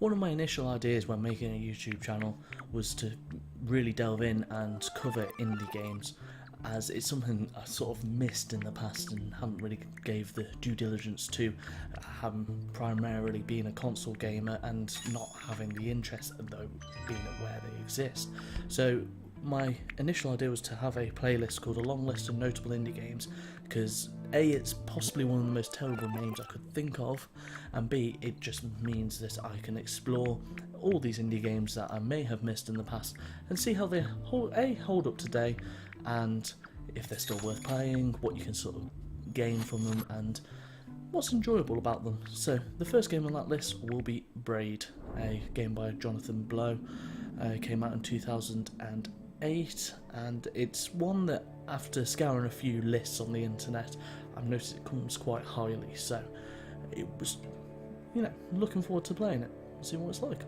One of my initial ideas when making a YouTube channel was to really delve in and cover indie games, as it's something I sort of missed in the past and haven't really gave the due diligence to, having primarily been a console gamer and not having the interest, though being aware they exist. So my initial idea was to have a playlist called A Long List of Notable Indie Games, because A, it's possibly one of the most terrible names I could think of, and B, it just means that I can explore all these indie games that I may have missed in the past and see how they hold up today, and if they're still worth playing, what you can sort of gain from them, and what's enjoyable about them. So the first game on that list will be Braid, a game by Jonathan Blow. Came out in 2008, and it's one that, after scouring a few lists on the internet, I've noticed it comes quite highly, so it was, looking forward to playing it, see what it's like.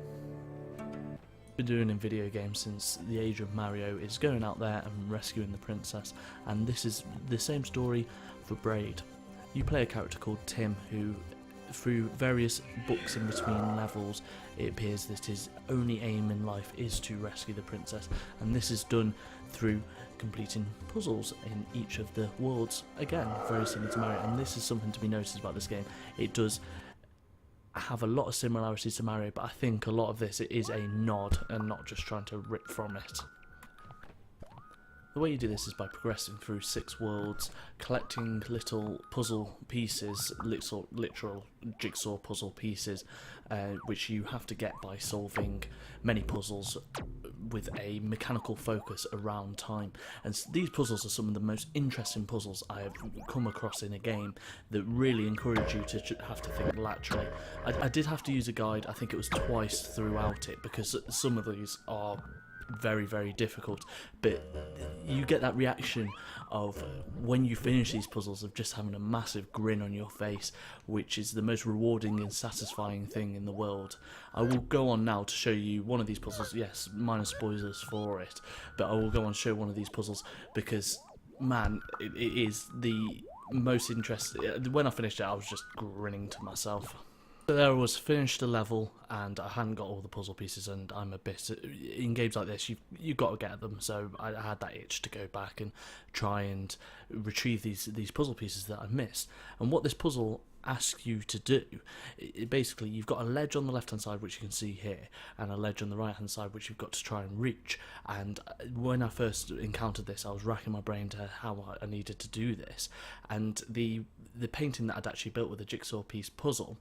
Been doing in video games since the age of Mario is going out there and rescuing the princess, and this is the same story for Braid. You play a character called Tim who, through various books in between levels, it appears that his only aim in life is to rescue the princess, and this is done through completing puzzles in each of the worlds. Again, very similar to Mario, and this is something to be noticed about this game. It does have a lot of similarities to Mario, but I think a lot of this is a nod and not just trying to rip from it. The way you do this is by progressing through 6 worlds, collecting little puzzle pieces, literal jigsaw puzzle pieces, which you have to get by solving many puzzles with a mechanical focus around time. And these puzzles are some of the most interesting puzzles I have come across in a game, that really encourage you to have to think laterally. I did have to use a guide, I think it was twice throughout it, because some of these are very, very difficult, but you get that reaction of, when you finish these puzzles, of just having a massive grin on your face, which is the most rewarding and satisfying thing in the world. I will go on now to show you one of these puzzles. Yes, minor spoilers for it, but I will go on to show one of these puzzles because, man, it is the most interesting. When I finished it, I was just grinning to myself. So there I was, finished a level, and I hadn't got all the puzzle pieces, and I'm a bit, in games like this, you've got to get them, so I had that itch to go back and try and retrieve these puzzle pieces that I missed. And what this puzzle asks you to do, basically, you've got a ledge on the left hand side, which you can see here, and a ledge on the right hand side, which you've got to try and reach. And when I first encountered this, I was racking my brain to how I needed to do this, and the painting that I'd actually built with a jigsaw piece puzzle,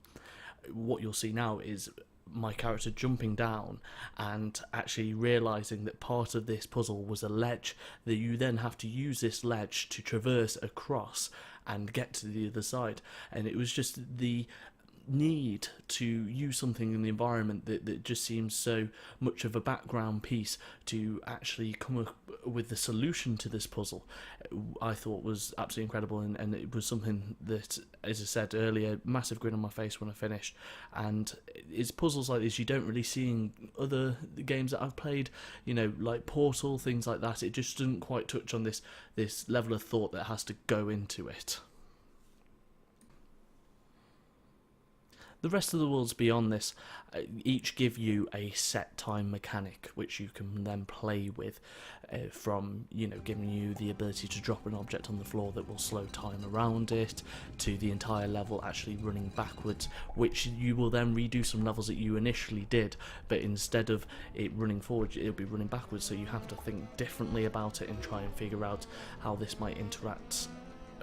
what you'll see now is my character jumping down and actually realising that part of this puzzle was a ledge, that you then have to use this ledge to traverse across and get to the other side. And it was just the need to use something in the environment that just seems so much of a background piece to actually come up with the solution to this puzzle, I thought was absolutely incredible, and it was something that, as I said earlier, massive grin on my face when I finished. And it's puzzles like this you don't really see in other games that I've played, like Portal, things like that. It just doesn't quite touch on this level of thought that has to go into it. The rest of the worlds beyond this each give you a set time mechanic which you can then play with, from giving you the ability to drop an object on the floor that will slow time around it, to the entire level actually running backwards, which you will then redo some levels that you initially did, but instead of it running forward, it'll be running backwards, so you have to think differently about it and try and figure out how this might interact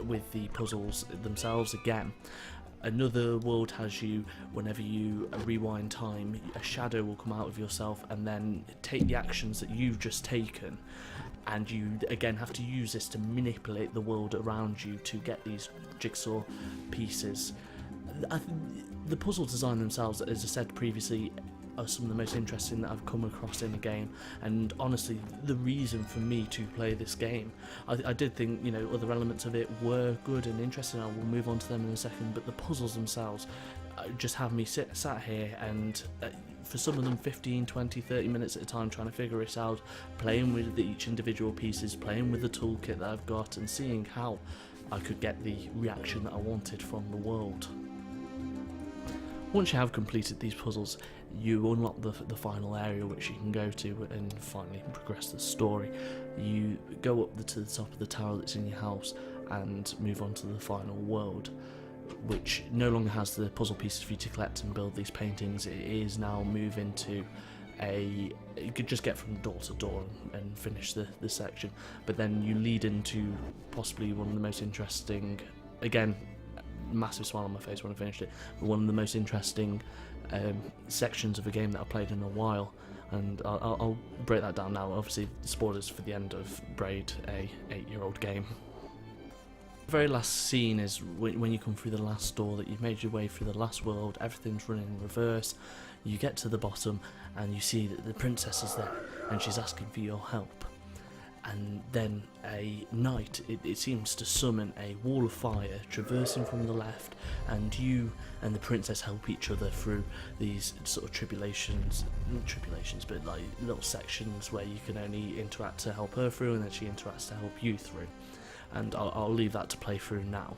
with the puzzles themselves again. Another world has you, whenever you rewind time, a shadow will come out of yourself and then take the actions that you've just taken, and you again have to use this to manipulate the world around you to get these jigsaw pieces. The puzzle design themselves, as I said previously, are some of the most interesting that I've come across in a game, and honestly the reason for me to play this game. I did think other elements of it were good and interesting, I will move on to them in a second, but the puzzles themselves just have me sat here and for some of them 15, 20, 30 minutes at a time trying to figure it out, playing with each individual pieces, playing with the toolkit that I've got, and seeing how I could get the reaction that I wanted from the world. Once you have completed these puzzles, you unlock the final area which you can go to and finally progress the story. You go up to the top of the tower that's in your house and move on to the final world, which no longer has the puzzle pieces for you to collect and build these paintings. It is now moving to you could just get from door to door and finish the section, but then you lead into possibly one of the most interesting, again, massive smile on my face when I finished it, but one of the most interesting sections of a game that I've played in a while. And I'll break that down now. Obviously, spoilers for the end of Braid, a 8-year-old game. The very last scene is when you come through the last door, that you've made your way through the last world, everything's running in reverse. You get to the bottom and you see that the princess is there and she's asking for your help. And then a knight, it seems to summon a wall of fire traversing from the left, and you and the princess help each other through these sort of tribulations, not tribulations, but like little sections where you can only interact to help her through, and then she interacts to help you through. And I'll leave that to play through now.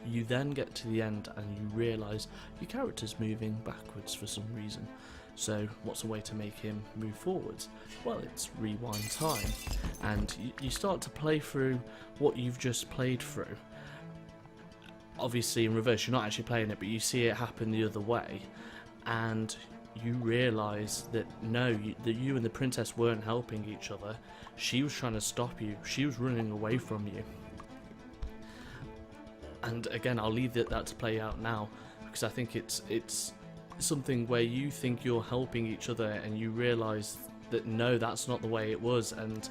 You then get to the end and you realise your character's moving backwards for some reason. So what's a way to make him move forwards? Well, it's rewind time. And you start to play through what you've just played through. Obviously in reverse, you're not actually playing it, but you see it happen the other way. And you realise that no, that you and the princess weren't helping each other. She was trying to stop you. She was running away from you. And again, I'll leave that to play out now, because I think it's something where you think you're helping each other and you realise that no, that's not the way it was, and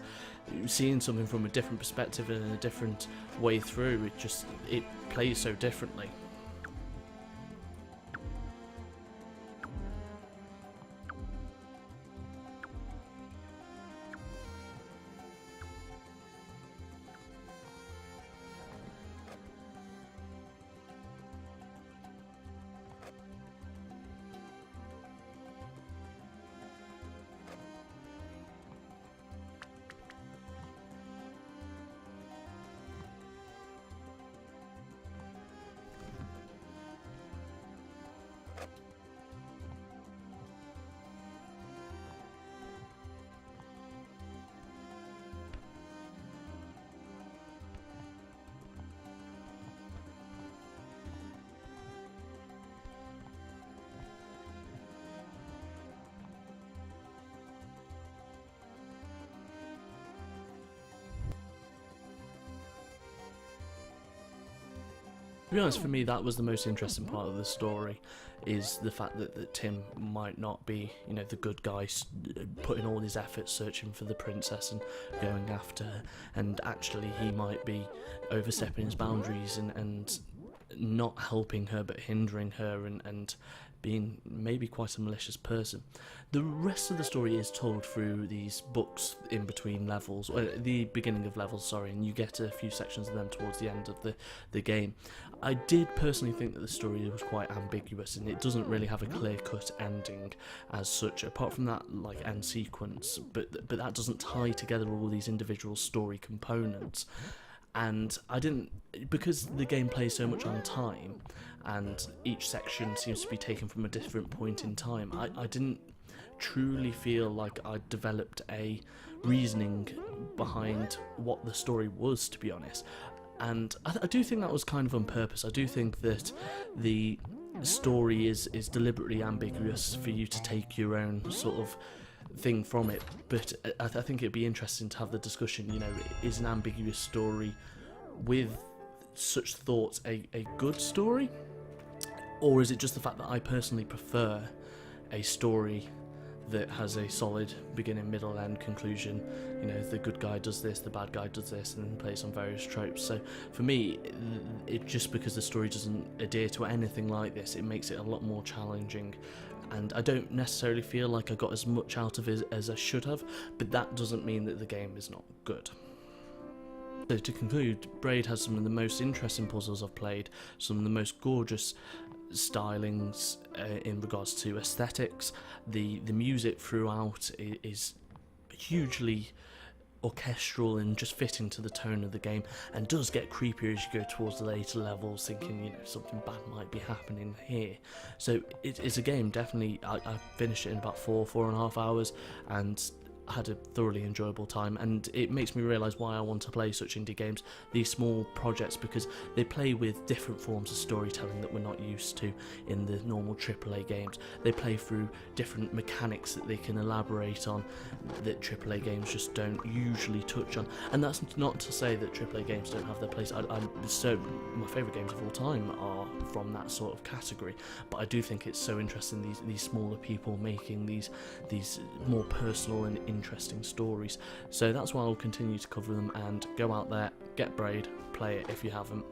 seeing something from a different perspective and a different way through, it plays so differently. To be honest, for me, that was the most interesting part of the story, is the fact that Tim might not be, you know, the good guy, putting all his efforts searching for the princess and going after her, and actually he might be overstepping his boundaries and not helping her but hindering her, and being maybe quite a malicious person. The rest of the story is told through these books in between levels, or the beginning of levels, sorry, and you get a few sections of them towards the end of the game. I did personally think that the story was quite ambiguous, and it doesn't really have a clear-cut ending as such, apart from that like end sequence, but that doesn't tie together all these individual story components. And I didn't, because the game plays so much on time and each section seems to be taken from a different point in time, I didn't truly feel like I developed a reasoning behind what the story was, to be honest. And I do think that was kind of on purpose. I do think that the story is deliberately ambiguous for you to take your own sort of thing from it, but I think it'd be interesting to have the discussion, you know, is an ambiguous story with such thoughts a good story, or is it just the fact that I personally prefer a story that has a solid beginning, middle, end conclusion? You know, the good guy does this, the bad guy does this, and then plays on various tropes. So for me, it just because the story doesn't adhere to anything like this, it makes it a lot more challenging, and I don't necessarily feel like I got as much out of it as I should have, but that doesn't mean that the game is not good. So to conclude, Braid has some of the most interesting puzzles I've played, some of the most gorgeous stylings in regards to aesthetics. The music throughout is hugely orchestral and just fitting to the tone of the game, and does get creepier as you go towards the later levels, thinking, you know, something bad might be happening here. So it's a game, definitely, I finished it in about 4.5 hours and had a thoroughly enjoyable time, and it makes me realise why I want to play such indie games, these small projects, because they play with different forms of storytelling that we're not used to in the normal AAA games. They play through different mechanics that they can elaborate on that AAA games just don't usually touch on, and that's not to say that AAA games don't have their place. My favourite games of all time are from that sort of category, but I do think it's so interesting, these smaller people making these more personal and interesting stories. So that's why I'll continue to cover them, and go out there, get Braid, play it if you haven't.